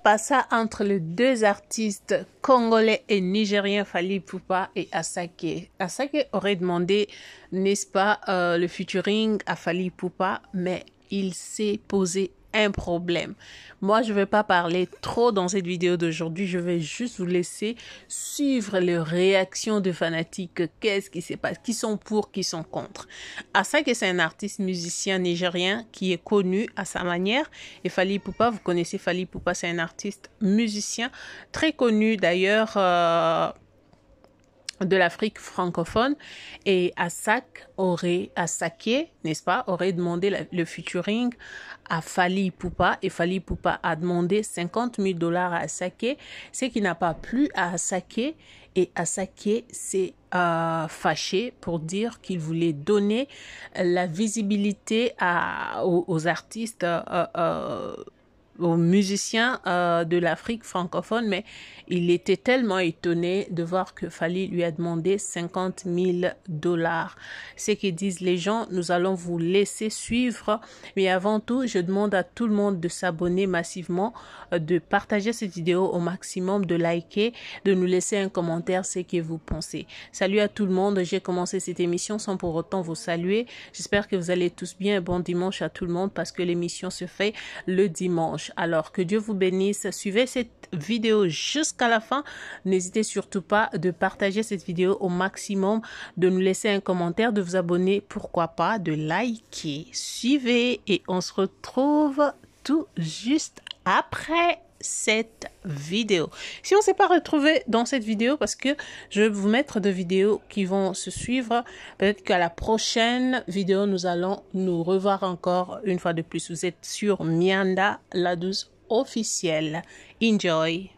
passa entre les deux artistes congolais et nigériens Fally Ipupa et Asake. Asake aurait demandé, n'est-ce pas, le featuring à Fally Ipupa, mais il s'est posé un problème. Moi, je ne vais pas parler trop dans cette vidéo d'aujourd'hui. Je vais juste vous laisser suivre les réactions de fanatiques. Qu'est-ce qui se passe? Qui sont pour, qui sont contre? Asake, c'est un artiste musicien nigérien qui est connu à sa manière. Et Fally Ipupa, vous connaissez Fally Ipupa, c'est un artiste musicien très connu d'ailleurs de l'Afrique francophone. Et Asake, n'est-ce pas, aurait demandé le featuring à Fally Ipupa et Fally Ipupa a demandé 50 000 $ à Asake, ce qui n'a pas plu à Asake et Asake s'est fâché pour dire qu'il voulait donner la visibilité aux artistes aux musiciens de l'Afrique francophone, mais il était tellement étonné de voir que Fally lui a demandé 50 000 $. Ce que disent les gens, nous allons vous laisser suivre, mais avant tout, je demande à tout le monde de s'abonner massivement, de partager cette vidéo au maximum, de liker, de nous laisser un commentaire, ce que vous pensez. Salut à tout le monde, j'ai commencé cette émission sans pour autant vous saluer. J'espère que vous allez tous bien. Bon dimanche à tout le monde parce que l'émission se fait le dimanche. Alors, que Dieu vous bénisse. Suivez cette vidéo jusqu'à la fin. N'hésitez surtout pas de partager cette vidéo au maximum, de nous laisser un commentaire, de vous abonner, pourquoi pas, de liker. Suivez et on se retrouve tout juste après cette vidéo. Si on ne s'est pas retrouvé dans cette vidéo, parce que je vais vous mettre deux vidéos qui vont se suivre, peut-être qu'à la prochaine vidéo, nous allons nous revoir encore une fois de plus. Vous êtes sur Mianda, la douce officielle. Enjoy.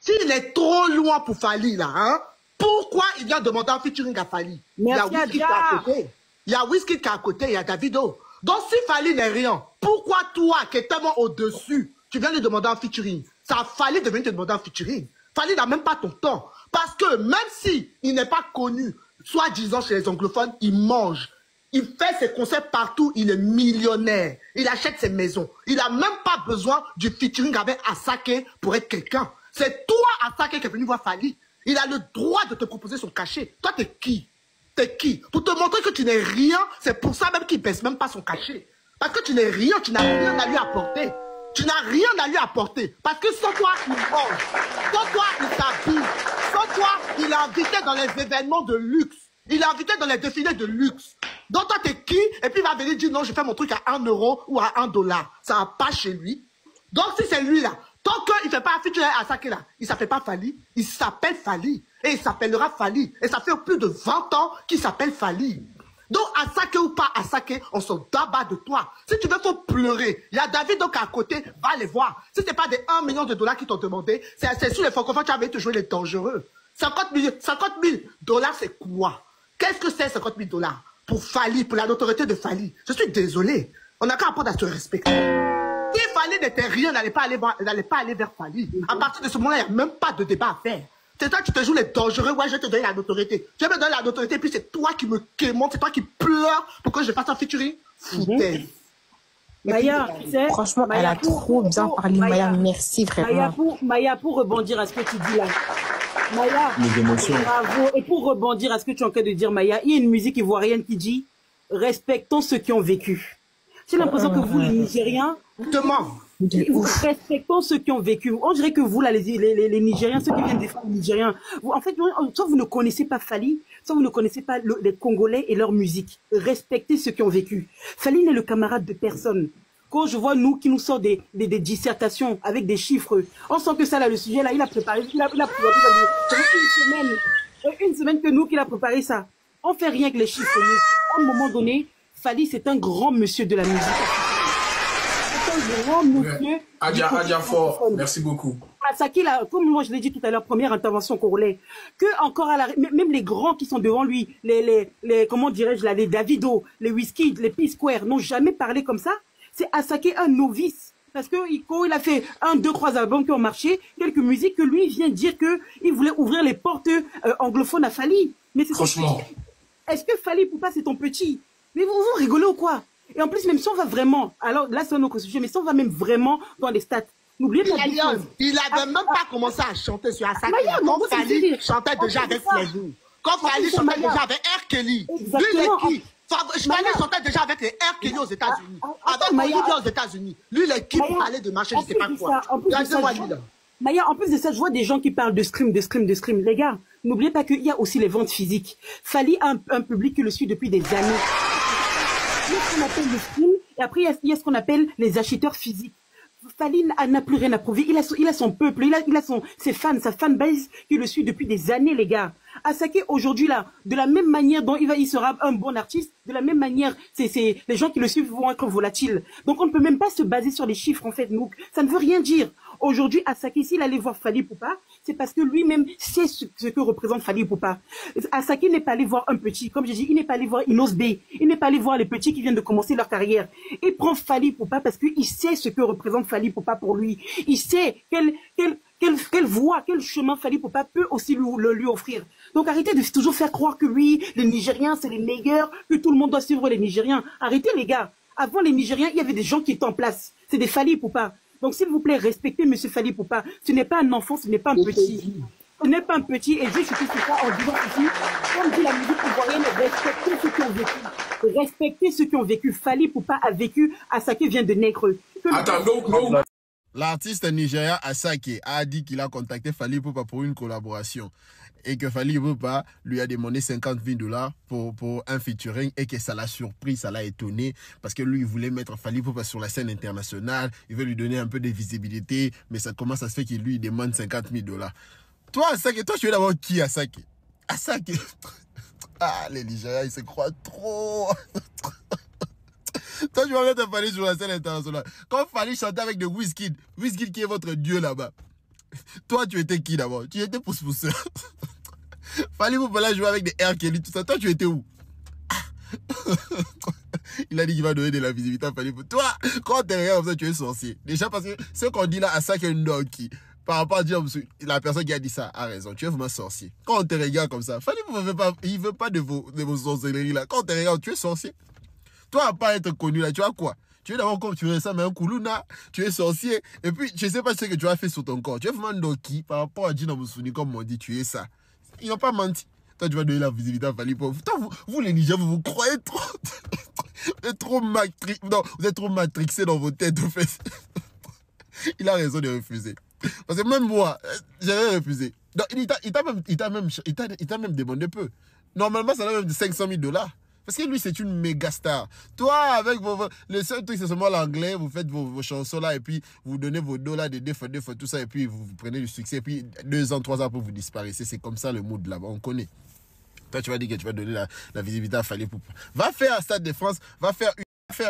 S'il est trop loin pour Fally, là, hein, pourquoi il vient demander un featuring à Fally? Il y a Wizkid qui est à côté. Il y a Wizkid qui est à côté, il y a Davido. Donc si Fally n'est rien, pourquoi toi, qui es tellement au-dessus, tu viens lui demander un featuring? Ça a fallu de venir te demander un featuring. Fally n'a même pas ton temps. Parce que même si il n'est pas connu, soi-disant chez les anglophones, il mange. Il fait ses concerts partout, il est millionnaire. Il achète ses maisons. Il n'a même pas besoin du featuring avec Asake pour être quelqu'un. C'est toi, Asake, qui est venu voir Fally. Il a le droit de te proposer son cachet. Toi, t'es qui? T'es qui? Pour te montrer que tu n'es rien, c'est pour ça même qu'il ne baisse même pas son cachet. Parce que tu n'es rien, tu n'as rien à lui apporter. Tu n'as rien à lui apporter. Parce que sans toi, il mange. Sans toi, il s'habille. Sans toi, il est invité dans les événements de luxe. Il est invité dans les défilés de luxe. Donc toi, t'es qui? Et puis il va venir dire non, je fais mon truc à 1 € ou à 1 $. Ça va pas chez lui. Donc si c'est lui là, tant qu'il ne fait pas un featuring à Asake là, il ne s'appelle pas Fally, il s'appelle Fally. Et il s'appellera Fally. Et ça fait plus de 20 ans qu'il s'appelle Fally. Donc, Asake ou pas Asake, on se débat de toi. Si tu veux, faut pleurer. Il y a David donc à côté, va les voir. Si ce n'est pas des 1 million de $ qui t'ont demandé, c'est sur les francophones, tu avais te jouer les dangereux. 50 000 $, c'est quoi? Qu'est-ce que c'est 50 000 $ pour Fally, pour la notoriété de Fally? Je suis désolé. On n'a qu'à apprendre à se respecter. Si Fally n'était rien, n'allait pas aller vers Fally. À partir de ce moment-là, il n'y a même pas de débat à faire. C'est toi qui te joues les dangereux, ouais, je vais te donner la notoriété. Je vais me donner la notoriété, puis c'est toi qui me quémante, c'est toi qui pleures pour que je fasse un featuring. Foutaise. Maya, tu sais, franchement, Maya, elle a trop bien parlé. Maya, merci vraiment. Maya, pour rebondir à ce que tu dis là. Maya, bravo. Et pour rebondir à ce que tu es en train de dire, Maya, il y a une musique ivoirienne qui dit « Respectons ceux qui ont vécu ». J'ai l'impression que vous, les Nigériens, respectons ceux qui ont vécu. On dirait que vous, là, les Nigériens, ceux qui viennent défendre les Nigériens, vous, en fait, soit vous ne connaissez pas Fally, soit vous ne connaissez pas les Congolais et leur musique. Respectez ceux qui ont vécu. Fally n'est le camarade de personne. Quand je vois nous qui nous sort des dissertations avec des chiffres, on sent que ça, là, le sujet, là, il a préparé, il a préparé une semaine que nous qu'il a préparé ça. On fait rien que les chiffres. À un moment donné, Fally, c'est un grand monsieur de la musique. C'est un grand monsieur. Adja Fort, merci beaucoup. Asake, là, comme moi je l'ai dit tout à l'heure, première intervention congolaise, que encore à la, même les grands qui sont devant lui, les comment dirais-je là, les Davido, les Wizkid, les P-Square, n'ont jamais parlé comme ça. C'est Asake un novice. Parce que il a fait 1, 2, 3 albums qui ont marché, quelques musiques que lui vient dire que il voulait ouvrir les portes anglophones à Fally. Mais franchement. Est-ce que Fally Ipupa c'est ton petit? Mais vous rigolez ou quoi? Et en plus, même si on va vraiment, alors là c'est un autre sujet, mais si on va même vraiment dans les stats, N'oubliez pas il avait même pas commencé à chanter sur Asake. Quand Fally chantait déjà avec Flavou. Quand Fally chantait déjà avec R. Kelly. Lui, il est qui? Fally chantait déjà avec les R. Kelly aux États-Unis. Avec Olivia aux États-Unis. Lui, il est qui pour parler de marché, je sais pas quoi. Regardez-moi lui là. Maya, en plus de ça, je vois des gens qui parlent de scream. Les gars, n'oubliez pas qu'il y a aussi les ventes physiques. Fally a un public qui le suit depuis des années. Il y a ce qu'on appelle le scream, et après il y a ce qu'on appelle les acheteurs physiques. Fally n'a plus rien à prouver. Il a son peuple, il a ses fans, sa fanbase qui le suit depuis des années, les gars. Asake, aujourd'hui, là, de la même manière dont il sera un bon artiste, de la même manière, les gens qui le suivent vont être volatiles. Donc, on ne peut même pas se baser sur les chiffres, en fait, nous. Ça ne veut rien dire. Aujourd'hui, Asake, s'il allait voir Fally Ipupa, c'est parce que lui-même sait ce que représente Fally Ipupa. Asake n'est pas allé voir un petit, comme j'ai dit, il n'est pas allé voir Inos B. Il n'est pas allé voir les petits qui viennent de commencer leur carrière. Il prend Fally Ipupa parce qu'il sait ce que représente Fally Ipupa pour lui. Il sait quelle voie, quel chemin Fally Ipupa peut aussi lui offrir. Donc arrêtez de toujours faire croire que oui, les Nigériens c'est les meilleurs, que tout le monde doit suivre les Nigériens. Arrêtez les gars. Avant les Nigériens, il y avait des gens qui étaient en place. C'est des Fally Ipupa. Donc s'il vous plaît, respectez M. Fally Ipupa. Ce n'est pas un enfant, ce n'est pas un petit. Ce n'est pas un petit. Et je suis tout ça en disant ici, comme dit la musique ivoirienne, respectez ceux qui ont vécu. Respectez ceux qui ont vécu. Fally Ipupa a vécu. Asake vient de naître. Attends, non. L'artiste nigérien Asake a dit qu'il a contacté Fally Ipupa pour une collaboration et que Fally Ipupa lui a demandé 50 000 $ pour un featuring et que ça l'a surpris, ça l'a étonné parce que lui il voulait mettre Fally Ipupa sur la scène internationale, il veut lui donner un peu de visibilité, mais ça commence à se faire qu'il lui demande 50 000 $. Toi Asake, toi tu veux d'abord qui Asake? Asake, ah les Nigériens ils se croient trop. Toi, tu vas mettre Fally sur la scène internationale. Quand Fally chantait avec de Wizkid qui est votre dieu là-bas. Toi, tu étais qui d'abord? Tu étais pousse-pousseur. Fally Ipupa jouer avec des R. Kelly, tout ça. Toi, tu étais où? Il a dit qu'il va donner de la visibilité à Fally Ipupa. Toi, quand t'es rien comme ça, tu es sorcier. Déjà parce que ce qu'on dit là, à ça qu'il y a une donkey. Par rapport à dire, la personne qui a dit ça a raison. Tu es vraiment sorcier. Quand on te regarde comme ça, Fally Ipupa il veut pas de vos sorcelleries là. Quand on te regarde, tu es sorcier. Toi, à pas être connu là, tu as quoi? Tu es d'abord comme tu ressembles à un koulouna, tu es sorcier, et puis je ne sais pas ce que tu as fait sur ton corps. Tu es vraiment Doki par rapport à Gina Mousouni, comme on dit, tu es ça. Ils n'ont pas menti. Toi, tu vas donner la visibilité à Fally Ipupa. Vous les Nigériens, vous croyez trop. Vous êtes trop vous êtes trop matrixés dans vos têtes, en fait. Il a raison de refuser. Parce que même moi, j'avais refusé. Donc, il t'a même demandé peu. Normalement, ça doit même de 500 000 $. Parce que lui, c'est une méga star. Toi, avec le seul truc, c'est seulement l'anglais, vous faites vos chansons là, et puis vous donnez vos dollars, des fois, tout ça, et puis vous prenez du succès, et puis 2 ans, 3 ans après, vous disparaissez. C'est comme ça le mood là-bas, on connaît. Toi, tu vas dire que tu vas donner la visibilité à Fally Ipupa. Va faire Stade de France, va faire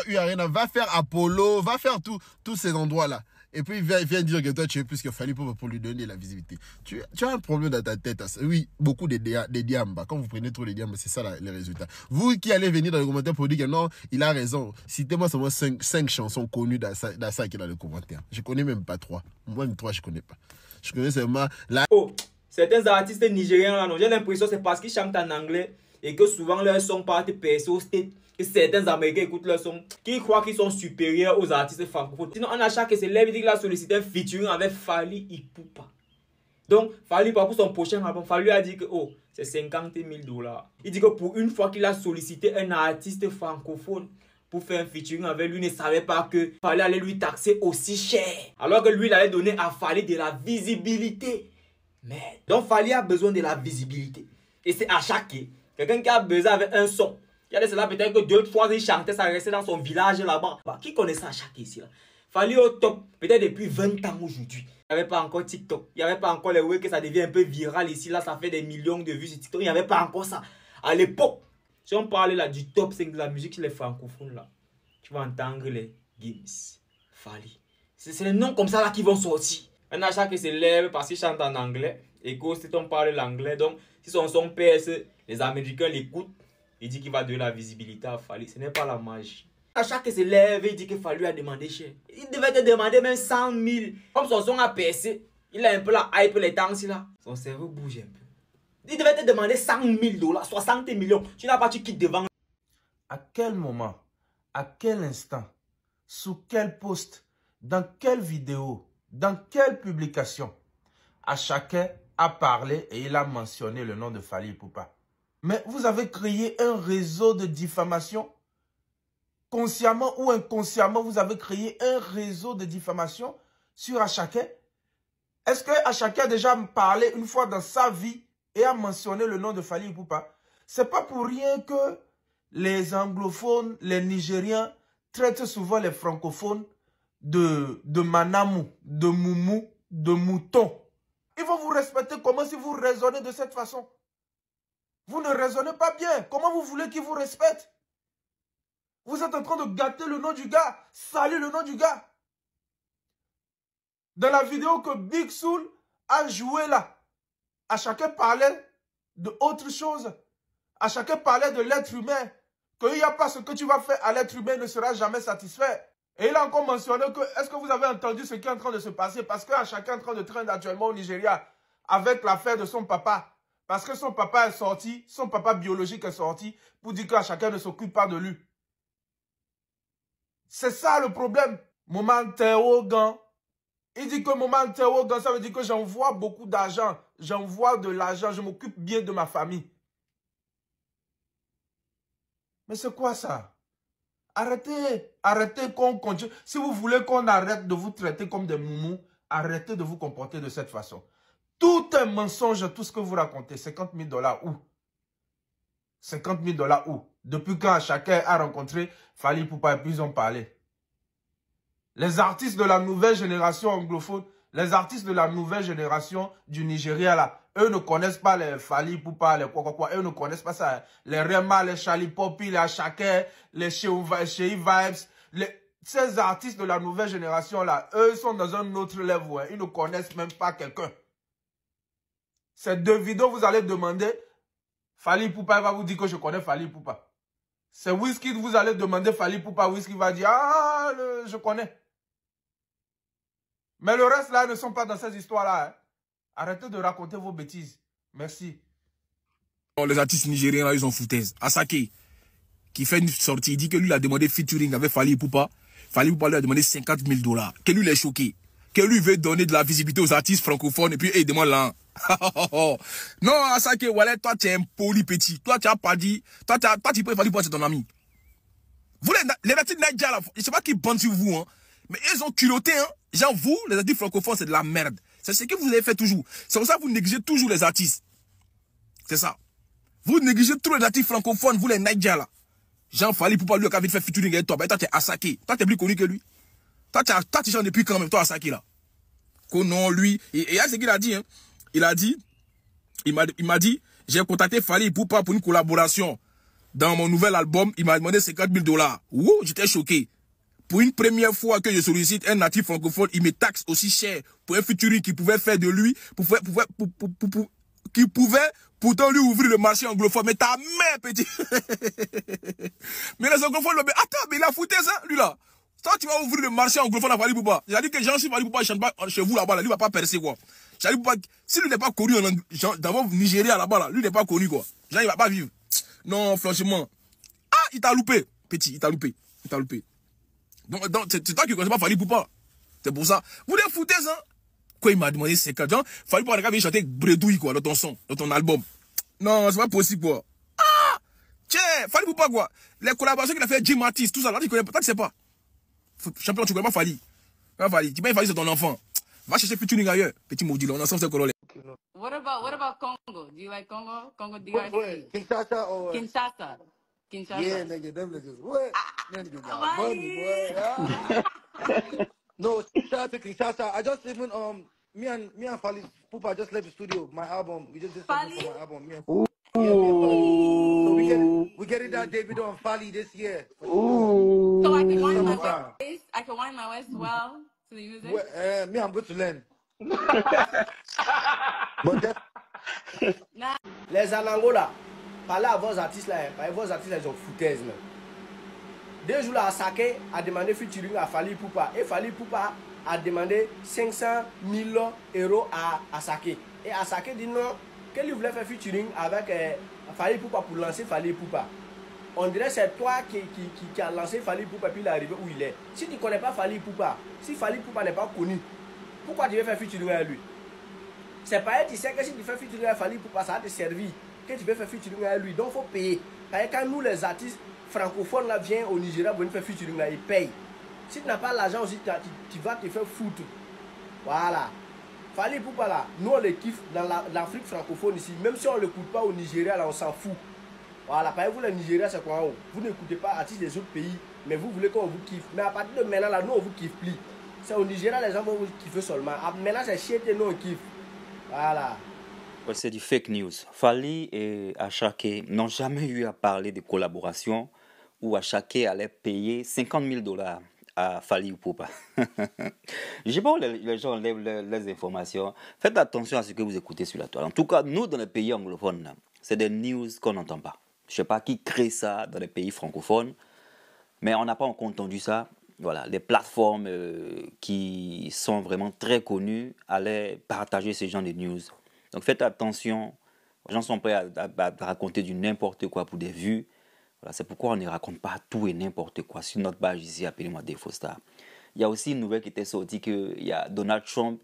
U-Arena, va faire Apollo, va faire tous ces endroits-là. Et puis, viens dire que toi, tu es plus que Fally Ipupa pour lui donner la visibilité. Tu as un problème dans ta tête. Oui, beaucoup de diambas. Quand vous prenez trop de diambas, c'est ça les résultats. Vous qui allez venir dans les commentaires pour dire que non, il a raison. Citez-moi seulement 5 chansons connues d'Asa qui est dans les commentaires. Je ne connais même pas 3. Moi, même 3, je ne connais pas. Je connais seulement la... Oh, certains artistes nigériens, là, j'ai l'impression que c'est parce qu'ils chantent en anglais et que souvent leurs sons partent percés au state. Que certains Américains écoutent leurs sons, qui croient qu'ils sont supérieurs aux artistes francophones. Sinon, on a chaque se lève et dit qu'il a sollicité un featuring avec Fally Ipupa. Donc, Fally Ipupa pour son prochain album, Fally a dit que oh, c'est 50 000 $. Il dit que pour une fois qu'il a sollicité un artiste francophone pour faire un featuring avec lui, il ne savait pas que Fally allait lui taxer aussi cher. Alors que lui, il allait donner à Fally de la visibilité. Mais donc, Fally a besoin de la visibilité. Et c'est à chaque quelqu'un qui a besoin avec un son. Il y a de cela peut-être que 2 fois il chantait, ça restait dans son village là-bas. Qui connaissait à chaque ici là? Fally au top, peut-être depuis 20 ans aujourd'hui. Il n'y avait pas encore TikTok. Il n'y avait pas encore les web que ça devient un peu viral ici. Là, ça fait des millions de vues sur TikTok. Il n'y avait pas encore ça. À l'époque, si on parlait là du top 5 de la musique chez les francophones là, tu vas entendre les Gims, Fally. C'est les noms comme ça là qui vont sortir. Un achat qui se lève parce qu'il chante en anglais. Et que si on parle l'anglais, donc si son PS, les Américains l'écoutent. Il dit qu'il va donner la visibilité à Fally. Ce n'est pas la magie. À chaque se lève, il dit que Fally a demandé cher. Il devait te demander même 100 000. Comme son son a percé, il a un peu la hype les temps là. Son cerveau bouge un peu. Il devait te demander 100 000 $, 60 millions. Tu n'as pas, tu quittes devant. À quel moment, à quel instant, sous quel post, dans quelle vidéo Dans quelle publication Asake a parlé et il a mentionné le nom de Fally Ipupa? Mais vous avez créé un réseau de diffamation. Consciemment ou inconsciemment, vous avez créé un réseau de diffamation sur Asake. Est-ce que Asake a déjà parlé une fois dans sa vie et a mentionné le nom de Fally Ipupa? C'est pas pour rien que les anglophones, les Nigériens traitent souvent les francophones de manamou, de moumou, de mouton. Ils vont vous respecter comment si vous raisonnez de cette façon? Vous ne raisonnez pas bien. Comment vous voulez qu'ils vous respectent? Vous êtes en train de gâter le nom du gars, salir le nom du gars. Dans la vidéo que Big Soul a joué là, Asake parlait de autre chose. Asake parlait de l'être humain. Qu'il n'y a pas ce que tu vas faire à l'être humain ne sera jamais satisfait. Et il a encore mentionné que, est-ce que vous avez entendu ce qui est en train de se passer? Parce qu'Asake est en train de traîner actuellement au Nigeria avec l'affaire de son papa. Parce que son papa est sorti, son papa biologique est sorti pour dire qu'Asake ne s'occupe pas de lui. C'est ça le problème. Moment Théogan. Il dit que moment Théogan, ça veut dire que j'envoie beaucoup d'argent. J'envoie de l'argent, je m'occupe bien de ma famille. Mais c'est quoi ça? Arrêtez, arrêtez qu'on continue. Si vous voulez qu'on arrête de vous traiter comme des moumous, arrêtez de vous comporter de cette façon. Tout est mensonge, tout ce que vous racontez. 50 000 $ où? 50 000 $ où? Depuis quand chacun a rencontré Fally Ipupa et puis ils ont parlé. Les artistes de la nouvelle génération anglophone, les artistes de la nouvelle génération du Nigeria là, eux ne connaissent pas les Fally Ipupa, les quoi, eux ne connaissent pas ça. Les Rema, les Charlie Poppy, les Asake, les Shei Vibes, ces artistes de la nouvelle génération là, eux sont dans un autre level, hein. Ils ne connaissent même pas quelqu'un. Ces deux vidéos, vous allez demander, Fally Ipupa va vous dire que je connais Fally Ipupa. C'est Wizkid, vous allez demander Fally Ipupa, Wizkid va dire, ah, je connais. Mais le reste là ne sont pas dans ces histoires-là. Hein. Arrêtez de raconter vos bêtises. Merci. Les artistes nigériens là, ils ont foutaise. Asake, qui fait une sortie, il dit que lui il a demandé featuring avec Fally Ipupa. Fally Ipupa lui a demandé 50 000 $. Que lui il est choqué. Que lui veut donner de la visibilité aux artistes francophones et puis il demande là. Non, Asake, voilà, toi tu es un poli petit. Toi tu as pas dit. Toi tu peux Fally Ipupa, c'est ton ami. Vous les artistes Nigeria là, je sais pas qui bande sur vous, hein, mais ils ont culotté, hein. Genre vous, les artistes francophones, c'est de la merde. C'est ce que vous avez fait toujours. C'est pour ça que vous négligez toujours les artistes. C'est ça. Vous négligez tous les artistes francophones, vous les Nigeria là. Jean Fally Ipupa, lui, qui a envie de faire featuring avec toi. Ben, toi, tu es Asake. Toi, tu es plus connu que lui. Toi, tu chantes depuis quand même, toi, Asake là. Que non, lui. Et il y a ce qu'il a dit, hein. Il m'a dit, j'ai contacté Fally Ipupa pour une collaboration. Dans mon nouvel album, il m'a demandé 50 000 $. Ouh, j'étais choqué. Pour une première fois que je sollicite un natif francophone, il me taxe aussi cher pour un featuring qui pouvait faire de lui, qui pouvait pourtant lui ouvrir le marché anglophone. Mais ta mère, petit. Mais les anglophones, attends, mais il a foutu ça, lui là. Toi, tu vas ouvrir le marché anglophone à Fally Ipupa. J'ai dit que Jean Fally Ipupa, il chante pas chez vous là-bas, là. Lui va pas percer, quoi. Fally Ipupa, si lui n'est pas connu dans votre Nigeria là-bas, là, lui n'est pas connu, quoi. Jean, il va pas vivre. Non, franchement. Ah, il t'a loupé, petit, il t'a loupé. Il t'a loupé. Donc c'est toi qui ne connais pas Fally Ipupa. C'est pour ça. Vous les foutez, hein? Quoi, il m'a demandé 50 ans. Fally Ipupa, il vient chanter Bredouille, quoi, dans ton son, dans ton album. Non, c'est pas possible, quoi. Ah! Tiens, Fally Ipupa, quoi. Les collaborations qu'il a fait Jim Matisse, tout ça, là, tu connais pas, toi, tu sais pas. Champion, tu connais pas Fally. Pas Fally. Tu peux Fally, c'est ton enfant. Va chercher featuring ailleurs. Petit maudit, là, on est ensemble, c'est Cololé. What about Congo? Do you like Congo? Congo DRC? Wait, Kinshasa or Kinshasa. Yeah, nigga, them niggas. What? Them niggas got money, boy. Ah. No, shout out to Kinshasa. I just even me and Fally Ipupa just left the studio. My album, we just did something for my album. Me and Fally. So we get it that Davido and Fally this year. Ooh. So I can wind my waist. I can wind my waist well to the music. Well, me, I'm good to learn. Les Anangola, parlez à vos artistes là, vos artistes là, ils ont foutaise même. 2 jours là, Asake a demandé featuring à Fally Ipupa et Fally Ipupa a demandé 500 000 € à Asake. Et Asake dit non, qu'il voulait faire featuring avec Fally Ipupa pour lancer Fally Ipupa. On dirait que c'est toi qui a lancé Fally Ipupa puis il est arrivé où il est. Si tu ne connais pas Fally Ipupa, si Fally Ipupa n'est pas connu, Pourquoi tu veux faire featuring avec lui? C'est pareil, tu sais que si tu fais featuring avec Fally Ipupa, ça va te servir. Que tu veux faire featuring avec lui, donc il faut payer. Parce que quand nous, les artistes francophones, là, viennent au Nigeria pour faire featuring, là, ils payent. Si tu n'as pas l'argent aussi, tu vas te faire foutre. Voilà. Fally Ipupa, là, nous, on le kiffe dans l'Afrique francophone ici. Même si on ne l'écoute pas au Nigeria, là, on s'en fout. Voilà, par exemple, vous, le Nigeria, c'est quoi? Vous n'écoutez pas artistes des autres pays, mais vous voulez qu'on vous kiffe. Mais à partir de maintenant, là, nous, on vous kiffe plus. C'est au Nigeria, les gens vont vous kiffer seulement. Maintenant, c'est chier, nous, on kiffe. Voilà. Ouais, c'est du fake news. Fally et Asake n'ont jamais eu à parler de collaboration où Asake allait payer 50 000 $ à Fally Ipupa. Je sais pas où les gens enlèvent les informations. Faites attention à ce que vous écoutez sur la toile. En tout cas, nous, dans les pays anglophones, c'est des news qu'on n'entend pas. Je ne sais pas qui crée ça dans les pays francophones, mais on n'a pas encore entendu ça. Voilà, les plateformes qui sont vraiment très connues allaient partager ce genre de news. Donc faites attention, les gens sont prêts à raconter du n'importe quoi pour des vues. Voilà, c'est pourquoi on ne raconte pas tout et n'importe quoi. Sur notre page ici, appelez-moi Defostar. Il y a aussi une nouvelle qui était sortie qu'il y a Donald Trump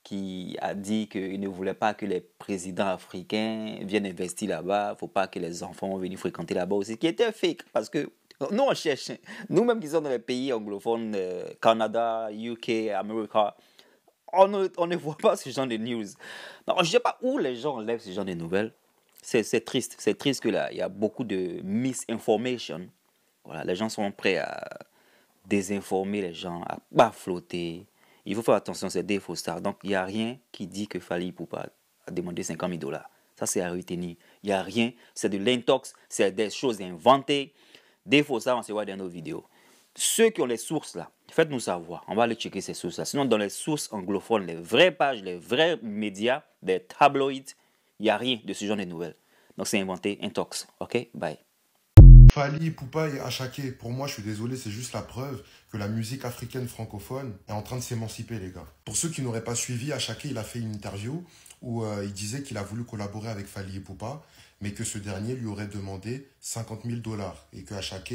qui a dit qu'il ne voulait pas que les présidents africains viennent investir là-bas. Il ne faut pas que les enfants viennent fréquenter là-bas aussi. Ce qui était fake parce que nous, on cherche. Nous-mêmes qui sommes dans les pays anglophones, Canada, UK, Amérique, on ne voit pas ce genre de news. Donc, je ne sais pas où les gens enlèvent ce genre de nouvelles. C'est triste. C'est triste que là, il y a beaucoup de misinformation. Voilà, les gens sont prêts à désinformer les gens, à pas flotter. Il faut faire attention, c'est Defostar. Donc, il n'y a rien qui dit que Fally Ipupa a demandé 50 000 $. Ça, c'est à retenir. Il n'y a rien. C'est de l'intox. C'est des choses inventées. Defostar, on se voit dans nos vidéos. Ceux qui ont les sources là, faites-nous savoir. On va aller checker ces sources là. Sinon, dans les sources anglophones, les vraies pages, les vrais médias, des tabloïds, il n'y a rien de ce genre de nouvelles. Donc, c'est inventé, intox. Ok, bye. Fally Ipupa et Asake, pour moi, je suis désolé, c'est juste la preuve que la musique africaine francophone est en train de s'émanciper, les gars. Pour ceux qui n'auraient pas suivi, Asake, il a fait une interview où il disait qu'il a voulu collaborer avec Fally Ipupa, mais que ce dernier lui aurait demandé 50 000 $. Et que Asake,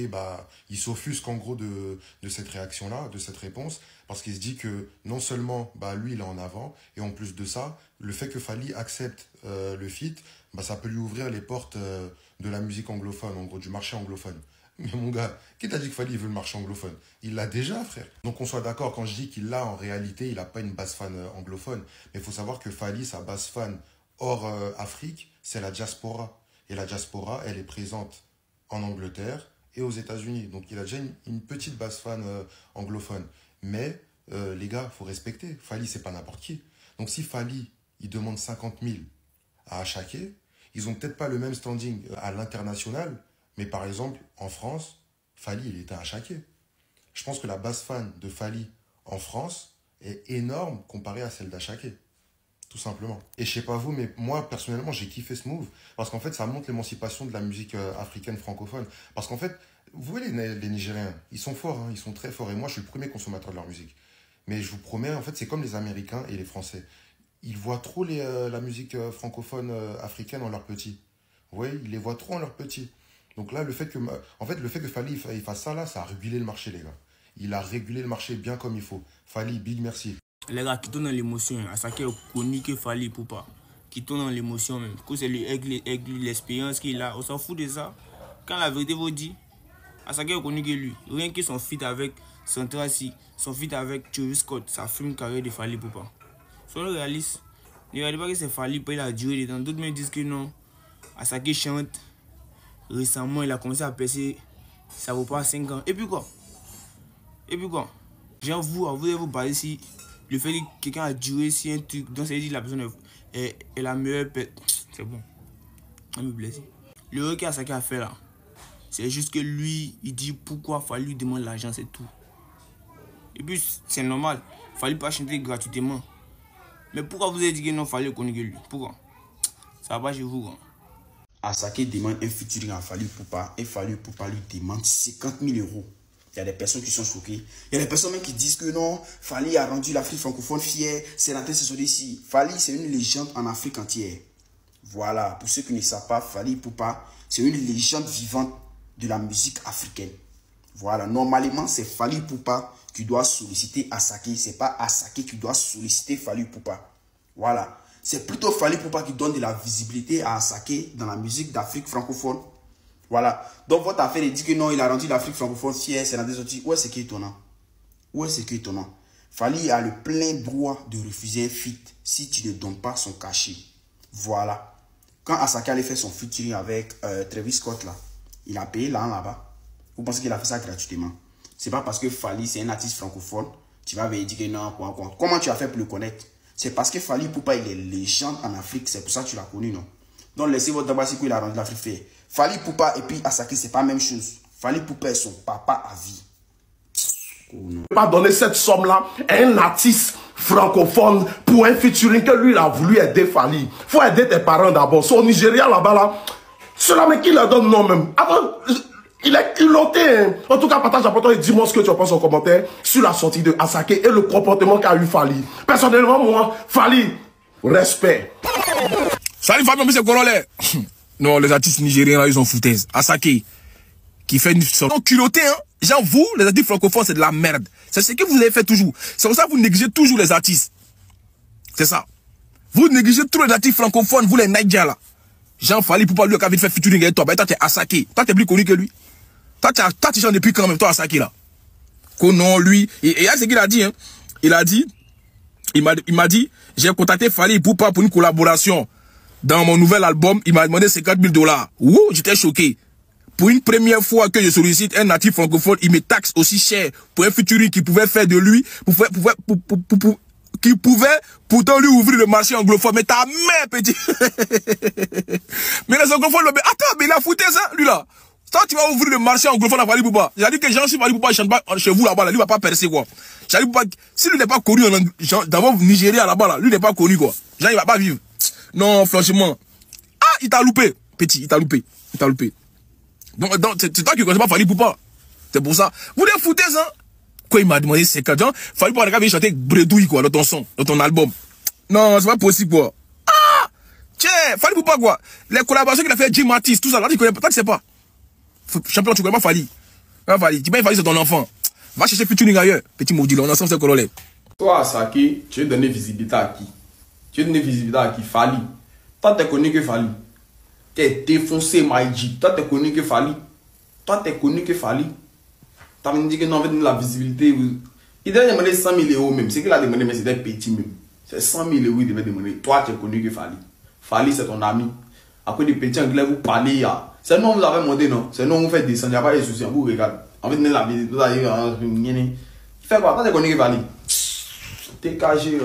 il s'offusque en gros de cette réaction-là, de cette réponse, parce qu'il se dit que non seulement lui, il est en avant, et en plus de ça, le fait que Fally accepte le feat, ça peut lui ouvrir les portes de la musique anglophone, en gros, du marché anglophone. Mais mon gars, qui t'a dit que Fally veut le marché anglophone? Il l'a déjà, frère. Donc on soit d'accord, quand je dis qu'il l'a, en réalité, il n'a pas une base fan anglophone. Mais il faut savoir que Fally, sa base fan hors Afrique, c'est la diaspora. Et la diaspora, elle est présente en Angleterre et aux États-Unis. Donc il a déjà une petite base fan anglophone. Mais les gars, il faut respecter. Fally, c'est pas n'importe qui. Donc si Fally, il demande 50 000 à Asake, ils n'ont peut-être pas le même standing à l'international, mais par exemple, en France, Fally, il était à Asake. Je pense que la base fan de Fally en France est énorme comparée à celle d'Asake. Tout simplement. Et je sais pas vous, mais moi, personnellement, j'ai kiffé ce move. Parce qu'en fait, ça montre l'émancipation de la musique africaine francophone. Parce qu'en fait, vous voyez, les Nigériens, ils sont forts, hein, ils sont très forts. Et moi, je suis le premier consommateur de leur musique. Mais je vous promets, en fait, c'est comme les Américains et les Français. Ils voient trop la musique francophone africaine en leur petit. Vous voyez, ils les voient trop en leur petit. Donc là, le fait que Fally il fasse ça, là, ça a régulé le marché, les gars. Il a régulé le marché bien comme il faut. Fally, big merci. Les gars, qui tournent dans l'émotion, Asake est connu que Fally Ipupa. Qui tourne dans l'émotion même. Que c'est l'expérience qu'il a. On s'en fout de ça. Quand la vérité vous dit, Asake est connu que lui. Rien que son feat avec Centracy, son feat avec Travis Scott, ça fume carré de Fally Ipupa. Soyons réalistes. Ne regardez pas que c'est Fally Ipupa, il a duré dedans. D'autres me disent que non. Asake chante. Récemment, il a commencé à percer. Ça vaut pas 5 ans. Et puis quoi? Genre vous allez vous baser si le fait que quelqu'un a duré si un truc, donc ça veut dire que la personne est la meilleure pète. C'est bon. Ça me blesse. Le requin Asake a fait là, c'est juste que lui, il dit pourquoi Fally lui demande l'argent, c'est tout. Et puis c'est normal, Fally pas chanter gratuitement. Mais pourquoi vous avez dit que non, Fally connaît que lui? Pourquoi? Ça va pas chez vous, quoi. Asake demande un featuring à Fally Ipupa et Fally Ipupa lui demande 50 000 €. Il y a des personnes qui sont choquées. Il y a des personnes même qui disent que non, Fally a rendu l'Afrique francophone fière. C'est la tête de ici. Fally, c'est une légende en Afrique entière. Voilà, pour ceux qui ne savent pas, Fally Ipupa, c'est une légende vivante de la musique africaine. Voilà, normalement, c'est Fally Ipupa qui doit solliciter Asake. C'est pas Asake qui doit solliciter Fally Ipupa. Voilà. C'est plutôt Fally Ipupa qui donne de la visibilité à Asake dans la musique d'Afrique francophone. Voilà. Donc, votre affaire, il dit que non, il a rendu l'Afrique francophone fière, c'est dans des autres. Ouais, c'est qui est étonnant. Ouais, c'est qui est étonnant. Fally a le plein droit de refuser un feat si tu ne donnes pas son cachet. Voilà. Quand Asake allait faire son featuring avec Travis Scott, là, il a payé là-bas. Vous pensez qu'il a fait ça gratuitement? C'est pas parce que Fally, c'est un artiste francophone, tu vas venir dire que non, quoi. Comment tu as fait pour le connaître? C'est parce que Fally Ipupa, il est légende en Afrique, c'est pour ça que tu l'as connu, non? Donc, laissez votre débat, c'est qu'il a rendu l'Afrique fière. Fally Ipupa et puis Asake, c'est pas la même chose. Fally Ipupa est son papa à vie. Pas donner cette somme-là à un artiste francophone pour un featuring que lui il a voulu aider Fally. Faut aider tes parents d'abord. Au Nigeria là-bas là, cela mais qui la donne non même. Avant, il est culotté. Hein. En tout cas, partage la parole et dis-moi ce que tu penses en commentaire sur la sortie de Asake et le comportement qu'a eu Fally. Personnellement, moi, Fally, respect. Salut Fabien, monsieur Cololé. Non, les artistes nigériens là, ils ont foutaise. Asake, qui fait une sorte culotté, hein. Genre, vous, les artistes francophones, c'est de la merde. C'est ce que vous avez fait toujours. C'est pour ça que vous négligez toujours les artistes. C'est ça. Vous négligez tous les artistes francophones, vous les Naïdja là. Jean Fally Ipupa, lui, qui a envie de faire featuring avec toi. Ben, toi, t'es Asake. Toi, t'es plus connu que lui. Toi, tu chantes depuis quand même, toi, Asake là. Que non, lui. Et là, c'est qu'il a dit, hein. Il m'a dit, j'ai contacté Fally Ipupa pour une collaboration. Dans mon nouvel album, il m'a demandé 50 000 $. Ouh, j'étais choqué. Pour une première fois que je sollicite un natif francophone, il me taxe aussi cher pour un featuring qui pouvait faire de lui, qui pouvait pourtant lui ouvrir le marché anglophone. Mais ta mère, petit. Mais les anglophones, attends, mais il a foutu ça, lui là. Toi, tu vas ouvrir le marché anglophone à Fally Ipupa. J'ai dit que Jean-Philippe Fally Ipupa ne chante pas chez vous là-bas, là. Lui va pas percer quoi. Si lui n'est pas connu dans votre Nigeria là-bas, là, lui n'est pas connu quoi. Jean, il va pas vivre. Non, franchement. Ah, il t'a loupé, petit, il t'a loupé. Donc c'est toi qui ne connais pas Fally Ipupa. C'est pour ça. Vous les foutez, hein? Quoi, il m'a demandé 50 ans. Fally Ipupa a chanter Bredouille, quoi, dans ton son, dans ton album. Non, c'est pas possible, quoi. Ah! Tiens, Fally Ipupa, quoi. Les collaborations qu'il a fait avec Jim Matisse, tout ça, là, tu connais pas, toi, tu sais pas. Champion, tu connais pas Fally. Pas Fally. Tu peux Fally, c'est ton enfant. Va chercher featuring ailleurs. Petit maudit, là, on a ensemble, c'est Cololé. Toi, Asake, tu veux donner visibilité à qui? Tu veux donner visibilité à qui? Fally. Toi, tu connais que Fally. T'es défoncé, Maïji. Toi, t'es connu que Fally. T'as même dit que non, on veut donner la visibilité. Il devait demander 100 000 € même. C'est qu'il a demandé, mais c'était petit même. C'est 100 000 € il devait demander. Toi, tu es connu que Fally. Fally, c'est ton ami. Après, des petits anglais, vous parlez. C'est nous, vous avez demandé, non? C'est nous, vous faites descendre. Il n'y a pas de soucis. Vous regardez. On veut donner la visibilité. Il fait quoi? Toi, tu es connu que Fally. T'es cagé.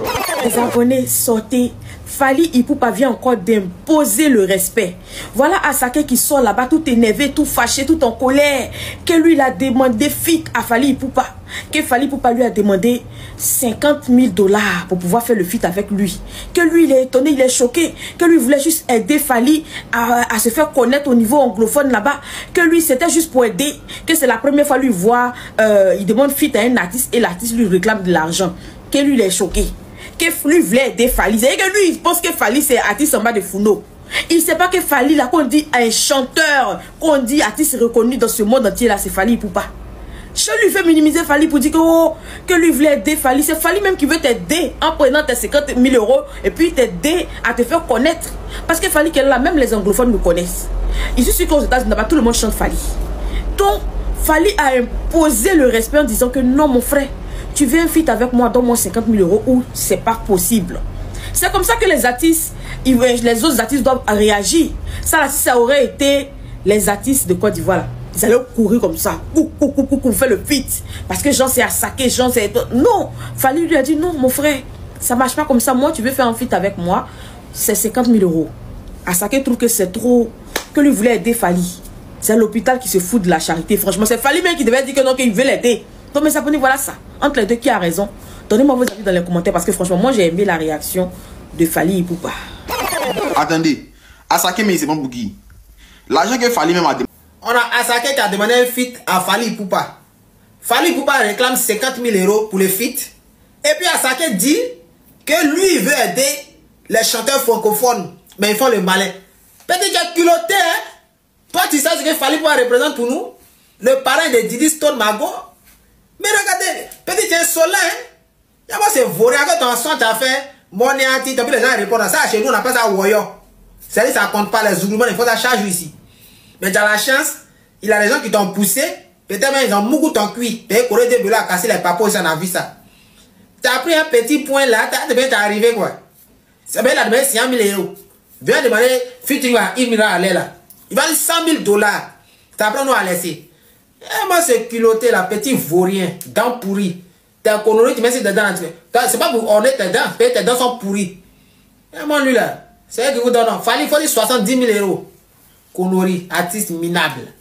Les abonnés, sortez. Fally Ipupa vient encore d'imposer le respect. Voilà Asake qui sort là-bas tout énervé, tout fâché, tout en colère. Que lui il a demandé feat à Fally Ipupa. Que Fally Ipupa lui a demandé 50 000 $ pour pouvoir faire le feat avec lui. Que lui il est étonné, il est choqué. Que lui voulait juste aider Fally à se faire connaître au niveau anglophone là-bas. Que lui c'était juste pour aider. Que c'est la première fois lui voir, il demande feat à un artiste et l'artiste lui réclame de l'argent. Que lui il est choqué. Que lui voulait aider Fally. C'est que lui, il pense que Fally, c'est artiste en bas de Founo. Il ne sait pas que Fally, là, qu'on dit un chanteur, qu'on dit artiste reconnu dans ce monde entier, là, c'est Fally Ipupa. Je lui fais minimiser Fally pour dire que, oh, que lui voulait aider Fally. C'est Fally même qui veut t'aider en prenant tes 50 000 € et puis t'aider à te faire connaître. Parce que Fally, qu'elle là, même les anglophones nous connaissent. Ici, sûr qu'aux États-Unis, tout le monde chante Fally. Donc, Fally a imposé le respect en disant que non, mon frère, tu veux un feat avec moi, donne-moi 50 000 € ou c'est pas possible. C'est comme ça que les artistes, les autres artistes doivent réagir. Ça aurait été les artistes de Côte d'Ivoire. Ils allaient courir comme ça. Coucou, fait le feat. Parce que Jean c'est Asake, Jean c'est... Non, Fally lui a dit non, mon frère, ça marche pas comme ça. Moi, tu veux faire un feat avec moi, c'est 50 000 €. Asake trouve que c'est trop, que lui voulait aider Fally. C'est l'hôpital qui se fout de la charité. Franchement, c'est Fally même qui devait dire que non, qu'il veut l'aider. Donc mes abonnés, voilà ça. Entre les deux, qui a raison? Donnez-moi vos avis dans les commentaires parce que franchement, moi j'ai aimé la réaction de Fally Ipupa. Attendez, Asake mais c'est bon pour qui? L'argent que Fally même a demandé. On a Asake qui a demandé un feat à Fally Ipupa. Fally Ipupa réclame 50 000 € pour le feat. Et puis Asake dit que lui il veut aider les chanteurs francophones. Mais ils font le malin. Peut-être qu'il a culotté, hein? Toi tu sais ce que Fally Ipupa représente pour nous? le parrain de Didi Stone Mago. Mais regardez, petit insolent, hein. C'est vaurien que ton son t'a fait. Moniati, tant pis les gens répondent à ça. Chez nous, on appelle ça Woyo. C'est-à-dire ça compte pas les Zouglumans, il faut ça charge ici. Mais tu as la chance, il y a des gens qui t'ont poussé. Peut-être même ils ont mougu ton cuit. Peut-être qu'on de là à casser les papos, ils en ont vu ça. Tu as pris un petit point là, t'es arrivé quoi. C'est bien là, demain, c'est 1 000 €. Viens demander, featuring à Imira aller là. Il va 100 000 $. T'as pris nous à laisser. Et moi, c'est culotté là, petit vaurien, dents pourries. T'es un connerie, tu mets ses dents. C'est pas pour orner tes dents, tes dents sont pourries. Et moi, lui là, c'est elle qui vous donne. Il faut dire 70 000 €. Connerie, artiste minable.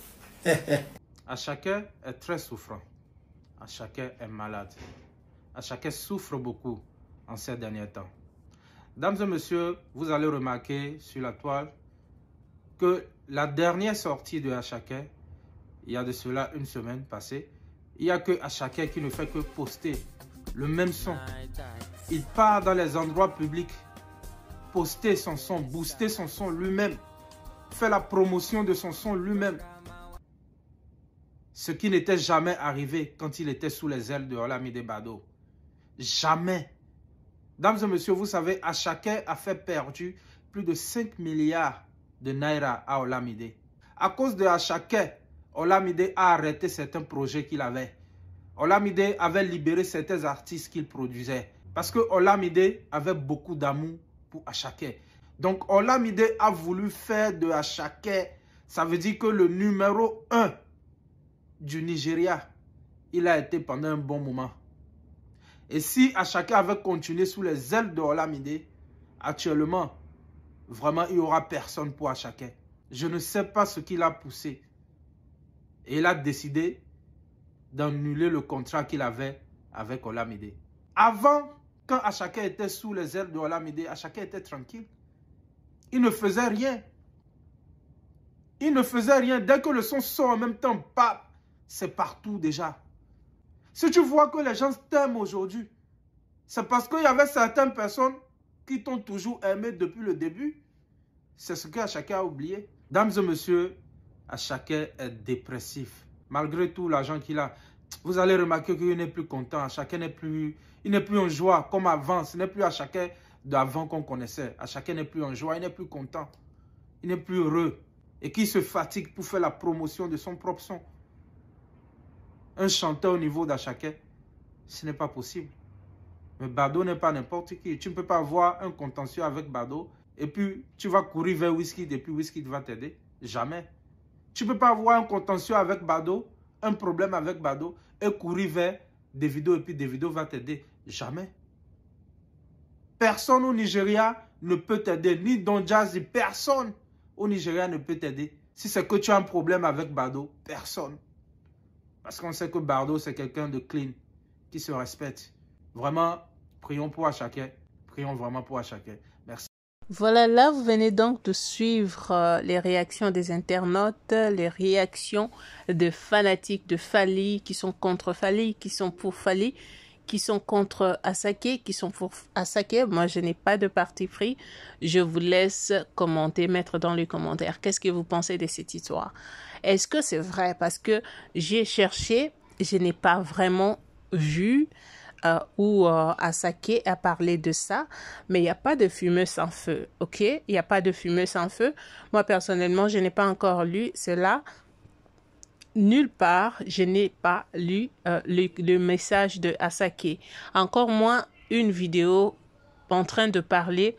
Chacun est très souffrant. Chacun est malade. Chacun souffre beaucoup en ces derniers temps. Dames et messieurs, vous allez remarquer sur la toile que la dernière sortie de Chacun, il y a de cela une semaine passée, il n'y a que Chacun qui ne fait que poster le même son. Il part dans les endroits publics, poster son son, booster son son lui-même, fait la promotion de son son lui-même. Ce qui n'était jamais arrivé quand il était sous les ailes de Olamide Bado. Jamais. Dames et messieurs, vous savez, Chacun a fait perdu plus de 5 milliards de naira à Olamide. À cause de Chacun, Olamide a arrêté certains projets qu'il avait. Olamide avait libéré certains artistes qu'il produisait. Parce que Olamide avait beaucoup d'amour pour Chacun. Donc Olamide a voulu faire de Chacun, ça veut dire que le numéro 1 du Nigeria, il a été pendant un bon moment. Et si Chacun avait continué sous les ailes de Olamide, actuellement, vraiment, il n'y aura personne pour Chacun. Je ne sais pas ce qu'il a poussé. Et il a décidé d'annuler le contrat qu'il avait avec Olamide. Avant, quand Chacun était sous les ailes de Olamide, Chacun était tranquille. Il ne faisait rien. Il ne faisait rien. Dès que le son sort en même temps, c'est partout déjà. Si tu vois que les gens t'aiment aujourd'hui, c'est parce qu'il y avait certaines personnes qui t'ont toujours aimé depuis le début. C'est ce que Chacun a oublié. Dames et messieurs, Chacun est dépressif. Malgré tout l'argent qu'il a, vous allez remarquer qu'il n'est plus content. Chacun n'est plus, il n'est plus en joie comme avant. Ce n'est plus Chacun d'avant qu'on connaissait. Chacun n'est plus en joie, il n'est plus content. Il n'est plus heureux. Et qui se fatigue pour faire la promotion de son propre son. Un chanteur au niveau d'Chacun, ce n'est pas possible. Mais Bado n'est pas n'importe qui. Tu ne peux pas avoir un contentieux avec Bado et puis tu vas courir vers Wizkid et puis Wizkid va t'aider. Jamais. Tu ne peux pas avoir un contentieux avec Bado, un problème avec Bado et courir vers Davido et puis Davido va t'aider. Jamais. Personne au Nigeria ne peut t'aider. Ni Don Jazzy, personne au Nigeria ne peut t'aider. Si c'est que tu as un problème avec Bado, personne. Parce qu'on sait que Bado, c'est quelqu'un de clean, qui se respecte. Vraiment, prions pour Chacun. Prions vraiment pour Chacun. Merci. Voilà, là, vous venez donc de suivre les réactions des internautes, les réactions de fanatiques de Fally, qui sont contre Fally, qui sont pour Fally, qui sont contre Asake, qui sont pour Asake. Moi, je n'ai pas de parti pris. Je vous laisse commenter, mettre dans les commentaires. Qu'est-ce que vous pensez de cette histoire? Est-ce que c'est vrai? Parce que j'ai cherché, je n'ai pas vraiment vu où Asake a parlé de ça, mais il n'y a pas de fumée sans feu, ok? Il n'y a pas de fumée sans feu. Moi, personnellement, je n'ai pas encore lu cela. Nulle part, je n'ai pas lu le message de Asake. Encore moins une vidéo en train de parler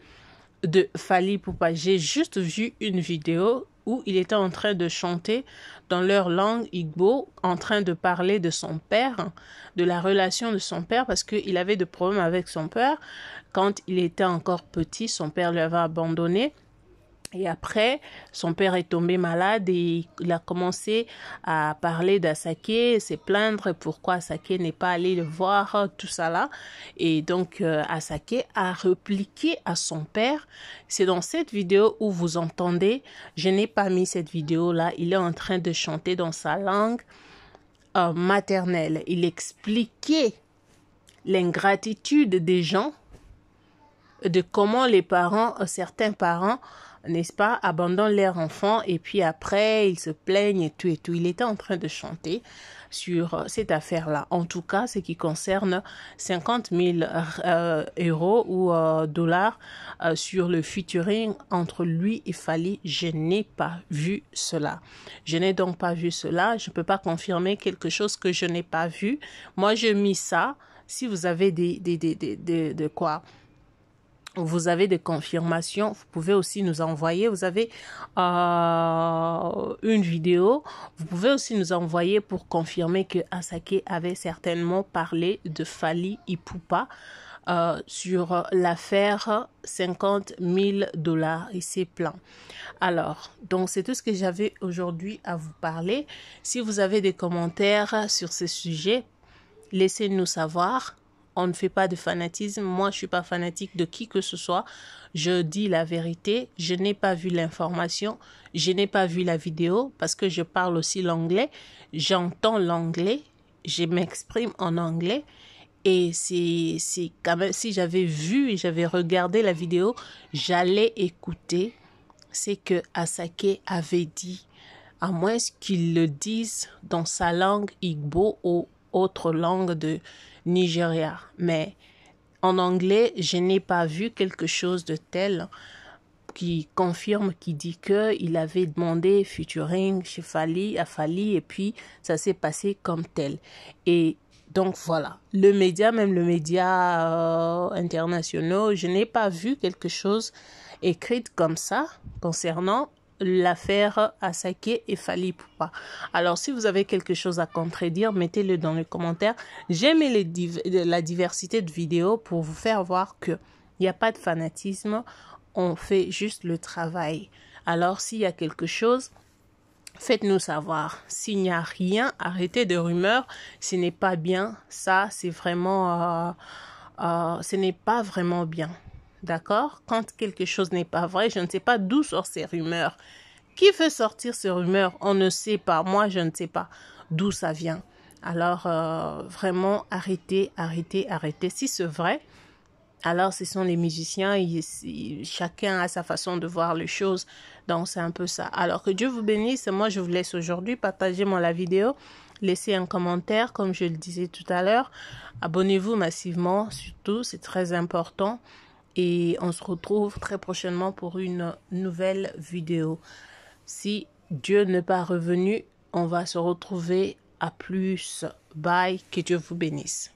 de Fally Ipupa. J'ai juste vu une vidéo où il était en train de chanter dans leur langue Igbo, en train de parler de son père, de la relation de son père, parce qu'il avait des problèmes avec son père. Quand il était encore petit, son père lui avait abandonné. Et après, son père est tombé malade et il a commencé à parler d'Asake, se plaindre pourquoi Asake n'est pas allé le voir, tout ça là. Et donc, Asake a répliqué à son père. C'est dans cette vidéo où vous entendez, je n'ai pas mis cette vidéo là, il est en train de chanter dans sa langue maternelle. Il expliquait l'ingratitude des gens, de comment les parents, certains parents, n'est-ce pas, abandonnent leurs enfants et puis après, ils se plaignent et tout et tout. Il était en train de chanter sur cette affaire-là. En tout cas, ce qui concerne 50 000 euros ou dollars sur le featuring entre lui et Fally, je n'ai pas vu cela. Je n'ai donc pas vu cela. Je ne peux pas confirmer quelque chose que je n'ai pas vu. Moi, je mis ça. Si vous avez vous avez des confirmations, vous pouvez aussi nous envoyer. Vous avez une vidéo, vous pouvez aussi nous envoyer pour confirmer que Asake avait certainement parlé de Fally Ipupa sur l'affaire 50 000 $. Et c'est plein. Alors, donc c'est tout ce que j'avais aujourd'hui à vous parler. Si vous avez des commentaires sur ce sujet, laissez-nous savoir. On ne fait pas de fanatisme. Moi, je ne suis pas fanatique de qui que ce soit. Je dis la vérité. Je n'ai pas vu l'information. Je n'ai pas vu la vidéo parce que je parle aussi l'anglais. J'entends l'anglais. Je m'exprime en anglais. Et c'est quand même, si j'avais vu et j'avais regardé la vidéo, j'allais écouter ce que Asake avait dit. À moins qu'il le dise dans sa langue Igbo ou autre langue de Nigeria. Mais en anglais, je n'ai pas vu quelque chose de tel qui confirme, qui dit qu'il avait demandé featuring chez Fally, à Fally, et puis ça s'est passé comme tel. Et donc voilà, le média, même le média international, je n'ai pas vu quelque chose écrit comme ça concernant l'affaire Asake et Fally Ipupa. Alors, si vous avez quelque chose à contredire, mettez-le dans les commentaires. J'aime la diversité de vidéos pour vous faire voir qu'il n'y a pas de fanatisme. On fait juste le travail. Alors, s'il y a quelque chose, faites-nous savoir. S'il n'y a rien, arrêtez de rumeurs. Ce n'est pas bien. Ça, c'est vraiment... ce n'est pas vraiment bien. D'accord? Quand quelque chose n'est pas vrai, je ne sais pas d'où sortent ces rumeurs. Qui fait sortir ces rumeurs? On ne sait pas. Moi, je ne sais pas d'où ça vient. Alors, vraiment, arrêtez. Si c'est vrai, alors ce sont les musiciens. Chacun a sa façon de voir les choses. Donc, c'est un peu ça. Alors, que Dieu vous bénisse. Moi, je vous laisse aujourd'hui. Partagez-moi la vidéo. Laissez un commentaire, comme je le disais tout à l'heure. Abonnez-vous massivement, surtout. C'est très important. Et on se retrouve très prochainement pour une nouvelle vidéo. Si Dieu n'est pas revenu, on va se retrouver à plus. Bye, que Dieu vous bénisse.